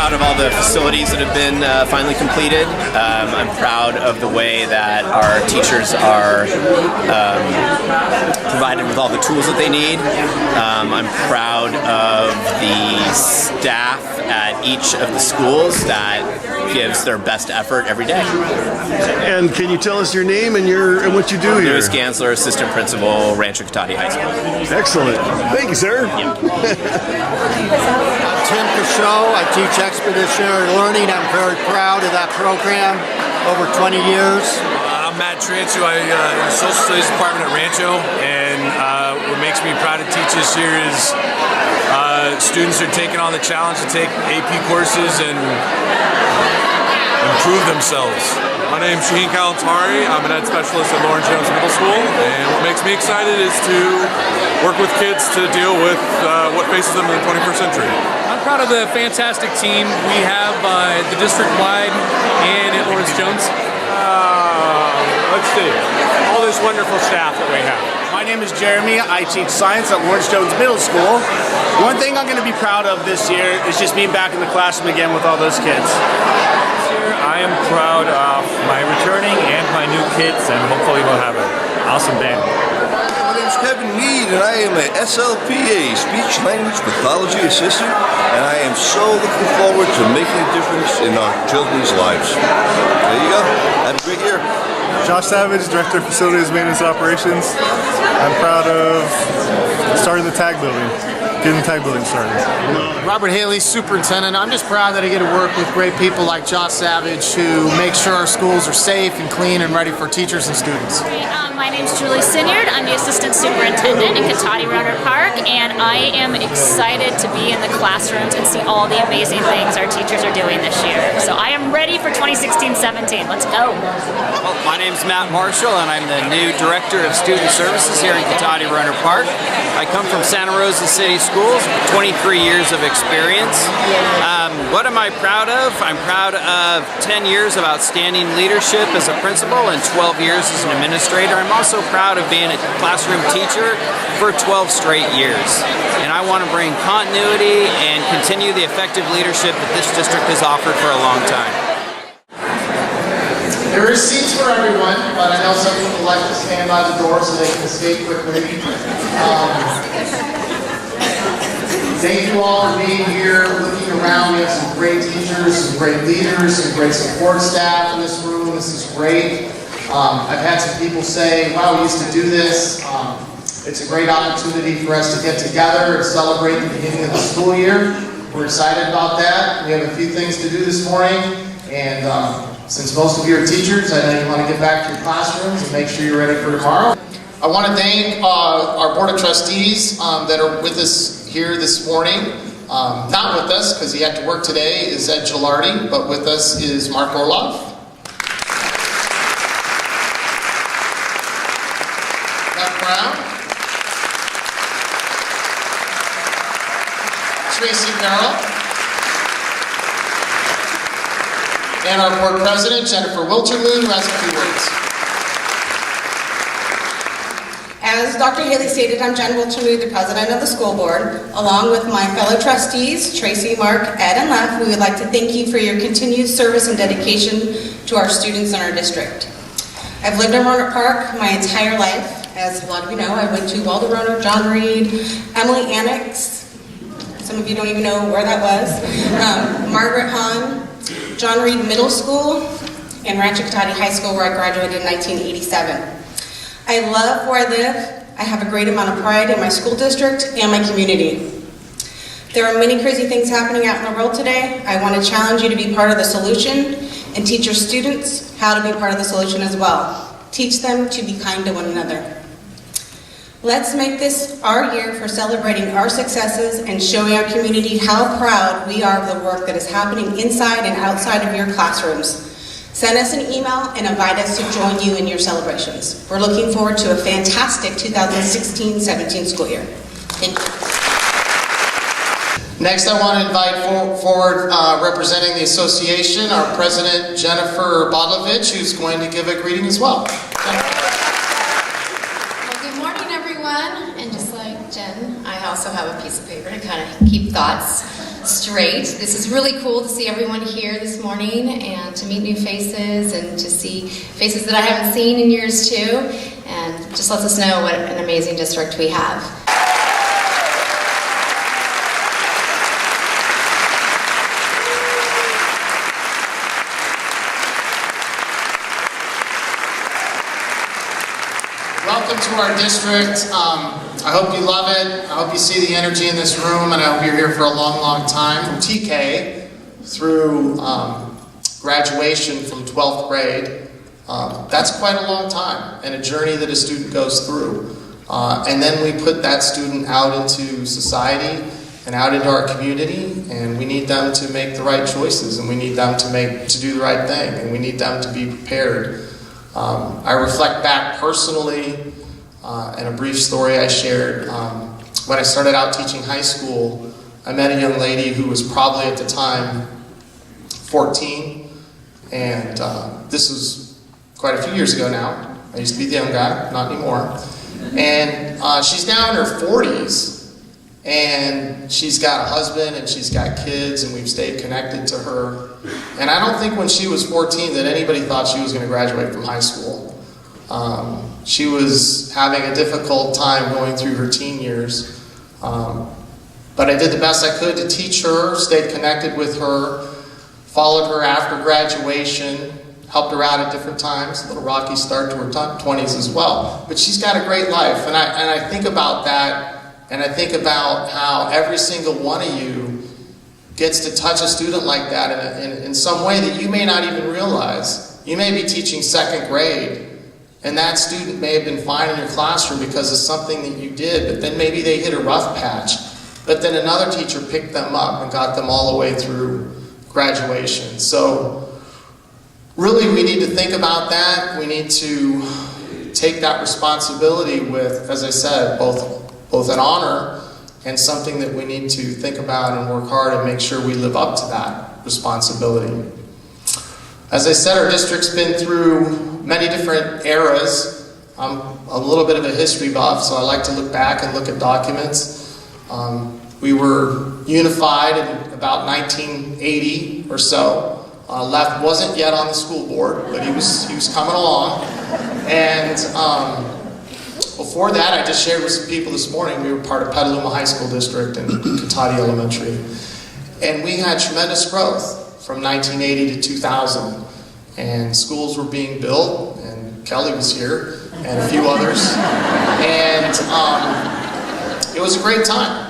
proud of all the facilities that have been finally completed. I'm proud of the way that our teachers are provided with all the tools that they need. I'm proud of the staff at each of the schools that gives their best effort every day. And can you tell us your name and what you do here? Lewis Gansler, Assistant Principal, Rancho Cotati High School. Excellent. Thank you, sir. Yep. I'm Tim Cachot. I teach expeditionary learning. I'm very proud of that program. Over 20 years. I'm Matt Transu. I in the Social Studies Department at Rancho, and what makes me proud to teach this year is students are taking on the challenge to take AP courses and improve themselves. My name's Shaheen Kalantari. I'm an ed specialist at Lawrence Jones Middle School, and what makes me excited is to work with kids to deal with what faces them in the 21st century. I'm proud of the fantastic team we have the district-wide and at Lawrence Jones. Let's see, all this wonderful staff that we have. My name is Jeremy. I teach science at Lawrence Jones Middle School. One thing I'm going to be proud of this year is just being back in the classroom again with all those kids. This year I am proud of my returning and my new kids, and hopefully we'll have an awesome band. My name is Kevin Mead, and I am a SLPA, Speech Language Pathology Assistant, and I am so looking forward to making a difference in our children's lives. There you go. Have a great year. Josh Savage, Director of Facilities Maintenance Operations. I'm proud of starting the tag building, getting the tag building started. Robert Haley, Superintendent. I'm just proud that I get to work with great people like Josh Savage who make sure our schools are safe and clean and ready for teachers and students. My name's Julie Sinyard. I'm the Assistant Superintendent in Cotati Runner Park, and I am excited to be in the classrooms and see all the amazing things our teachers are doing this year. So I am ready for 2016-17. Let's go. Well, my name's Matt Marshall, and I'm the new Director of Student Services here in Cotati Runner Park. I come from Santa Rosa City Schools, 23 years of experience. What am I proud of? I'm proud of 10 years of outstanding leadership as a principal and 12 years as an administrator. I'm also proud of being a classroom teacher for 12 straight years. And I want to bring continuity and continue the effective leadership that this district has offered for a long time. There is seats for everyone, but I know some people like to stand by the door so they can escape quickly. Thank you all for being here, looking around. We have some great teachers, some great leaders, some great support staff in this room. This is great. I've had some people say, wow, we used to do this. It's a great opportunity for us to get together and celebrate the beginning of the school year. We're excited about that. We have a few things to do this morning, and since most of you are teachers, I know you want to get back to your classrooms and make sure you're ready for tomorrow. I want to thank our Board of Trustees that are with us here this morning. Not with us, because he had to work today, is Ed Gilardi, but with us is Mark Orloff. Brown, Tracy Merrill, and our board president, Jennifer Wilterloon, who has a few words. As Dr. Haley stated, I'm Jen Wilterloon, the president of the school board. Along with my fellow trustees, Tracy, Mark, Ed, and Lev, we would like to thank you for your continued service and dedication to our students in our district. I've lived in Roanoke Park my entire life. As a lot of you know, I went to Waldo Roanoke, John Reed, Emily Annex. Some of you don't even know where that was. Margaret Hahn, John Reed Middle School, and Rancho Cotati High School, where I graduated in 1987. I love where I live. I have a great amount of pride in my school district and my community. There are many crazy things happening out in the world today. I want to challenge you to be part of the solution and teach your students how to be part of the solution as well. Teach them to be kind to one another. Let's make this our year for celebrating our successes and showing our community how proud we are of the work that is happening inside and outside of your classrooms. Send us an email and invite us to join you in your celebrations. We're looking forward to a fantastic 2016-17 school year. Thank you. Next, I want to invite forward representing the association, our president, Jennifer Bodlovich, who's going to give a greeting as well. And just like Jen, I also have a piece of paper to kind of keep thoughts. straight. This is really cool to see everyone here this morning and to meet new faces and to see faces that I haven't seen in years too, and just lets us know what an amazing district we have. Welcome to our district. I hope you love it. I hope you see the energy in this room, and I hope you're here for a long, long time. From TK through graduation from 12th grade, that's quite a long time and a journey that a student goes through. And then we put that student out into society and out into our community, and we need them to make the right choices, and we need them to do the right thing, and we need them to be prepared. I reflect back personally in a brief story I shared. When I started out teaching high school, I met a young lady who was probably at the time 14, and this was quite a few years ago now. I used to be the young guy, not anymore. And she's now in her 40s, and she's got a husband and she's got kids, and we've stayed connected to her. And I don't think when she was 14 that anybody thought she was going to graduate from high school. She was having a difficult time going through her teen years. But I did the best I could to teach her, stayed connected with her, followed her after graduation, helped her out at different times. A little rocky start to her 20s as well. But she's got a great life. And I think about that, and I think about how every single one of you gets to touch a student like that in some way that you may not even realize. You may be teaching second grade, and that student may have been fine in your classroom because of something that you did, but then maybe they hit a rough patch. But then another teacher picked them up and got them all the way through graduation. So really we need to think about that. We need to take that responsibility with, as I said, both an honor and something that we need to think about and work hard and make sure we live up to that responsibility. As I said, our district's been through many different eras. I'm a little bit of a history buff, so I like to look back and look at documents. We were unified in about 1980 or so. Left wasn't yet on the school board, but he was coming along. And before that, I just shared with some people this morning, we were part of Petaluma High School District and Katati Elementary. And we had tremendous growth from 1980 to 2000. And schools were being built, and Kelly was here, and a few others. And it was a great time.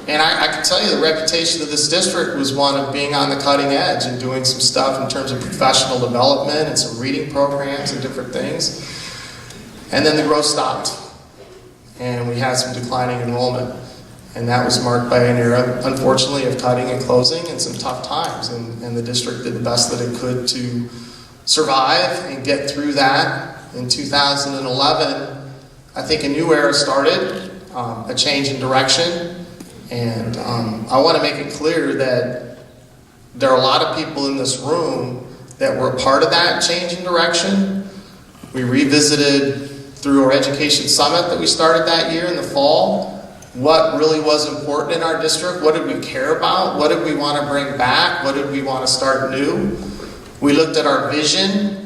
And I can tell you the reputation of this district was one of being on the cutting edge and doing some stuff in terms of professional development and some reading programs and different things. And then the growth stopped. And we had some declining enrollment. And that was marked by an era, unfortunately, of cutting and closing and some tough times. And the district did the best that it could to survive and get through that. In 2011, I think a new era started, a change in direction. And I want to make it clear that there are a lot of people in this room that were a part of that change in direction. We revisited through our education summit that we started that year in the fall what really was important in our district, what did we care about, what did we want to bring back, what did we want to start new. We looked at our vision,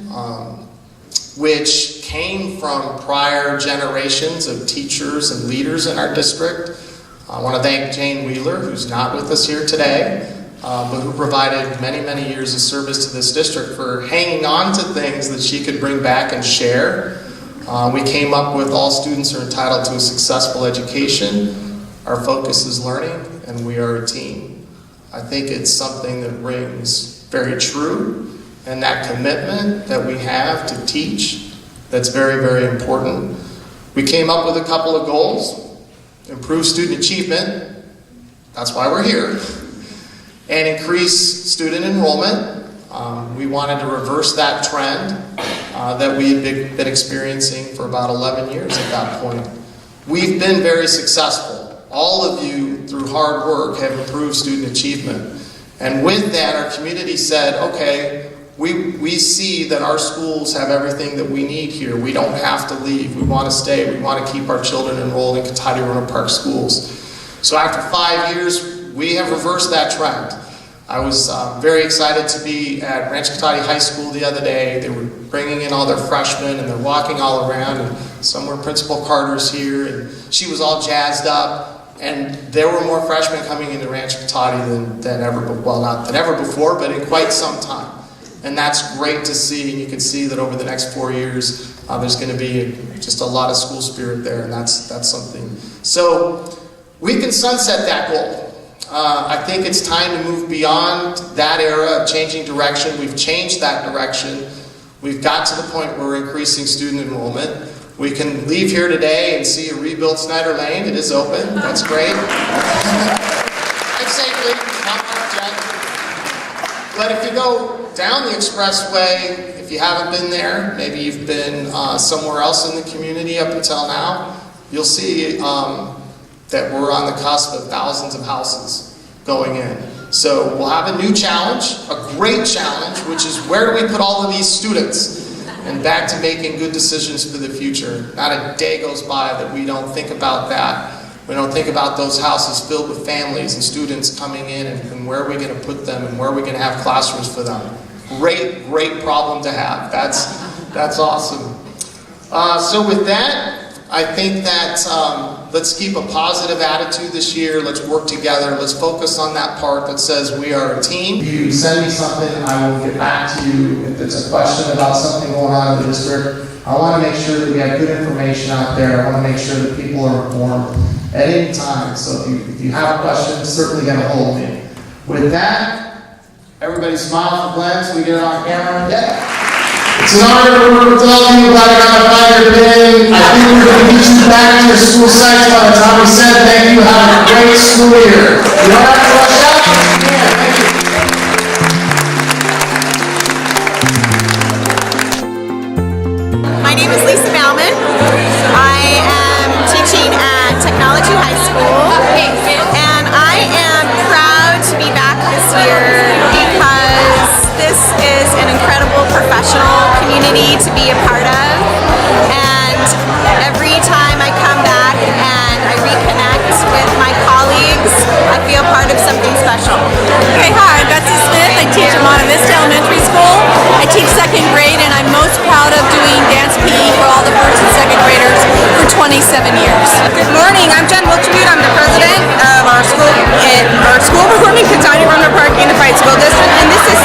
which came from prior generations of teachers and leaders in our district. I want to thank Jane Wheeler, who's not with us here today, but who provided many, many years of service to this district for hanging on to things that she could bring back and share. We came up with all students are entitled to a successful education. Our focus is learning, and we are a team. I think it's something that rings very true, and that commitment that we have to teach, that's very, very important. We came up with a couple of goals. Improve student achievement, that's why we're here, and increase student enrollment. We wanted to reverse that trend that we had been experiencing for about 11 years at that point. We've been very successful. All of you, through hard work, have improved student achievement. And with that, our community said, okay, we see that our schools have everything that we need here. We don't have to leave. We want to stay. We want to keep our children enrolled in Katati Roanoke Park schools. So after 5 years, we have reversed that trend. I was very excited to be at Rancho Cotati High School the other day. They were bringing in all their freshmen and they're walking all around, and some were Principal Carter's here, and she was all jazzed up, and there were more freshmen coming into Rancho Cotati than ever, well, not than ever before, but in quite some time. And that's great to see, and you can see that over the next 4 years, there's going to be just a lot of school spirit there, and that's something. So we can sunset that goal. I think it's time to move beyond that era of changing direction. We've changed that direction. We've got to the point where we're increasing student enrollment. We can leave here today and see a rebuilt Snyder Lane. It is open. That's great. And safely, not marked yet. But if you go down the expressway, if you haven't been there, maybe you've been somewhere else in the community up until now, you'll see that we're on the cusp of thousands of houses going in. So we'll have a new challenge, a great challenge, which is where do we put all of these students? And back to making good decisions for the future. Not a day goes by that we don't think about that. We don't think about those houses filled with families and students coming in, and where are we going to put them, and where are we going to have classrooms for them. Great, great problem to have. That's awesome. So with that, I think that let's keep a positive attitude this year. Let's work together. Let's focus on that part that says we are a team. If you send me something, I will get back to you. If it's a question about something going on in the district, I want to make sure that we have good information out there. I want to make sure that people are informed at any time. So if you have questions, certainly get a hold of me. With that, everybody smile for Glenn so we get it on camera. Yeah. It's an honor to work with all of you. Glad I got to find your pin. I think we're going to get you back to your school sites by the time we said thank you. Have a great school year. You don't have to rush out. Yeah, thank you. My name is Lisa Bauman. I am teaching at Technology High School, and I am proud to be back this year because this is an incredible professional community to be a part of, and every time I come back and I reconnect with my colleagues, I feel part of something special. Okay, hi, I'm Betsy Smith. I teach at Monte Vista Elementary School. I teach second grade, and I'm most proud of doing dance PE for all the first and second graders for 27 years. Good morning, I'm Jen Wilchermute. I'm the president of our school performing Cotati Runner Park Unified School District, and this is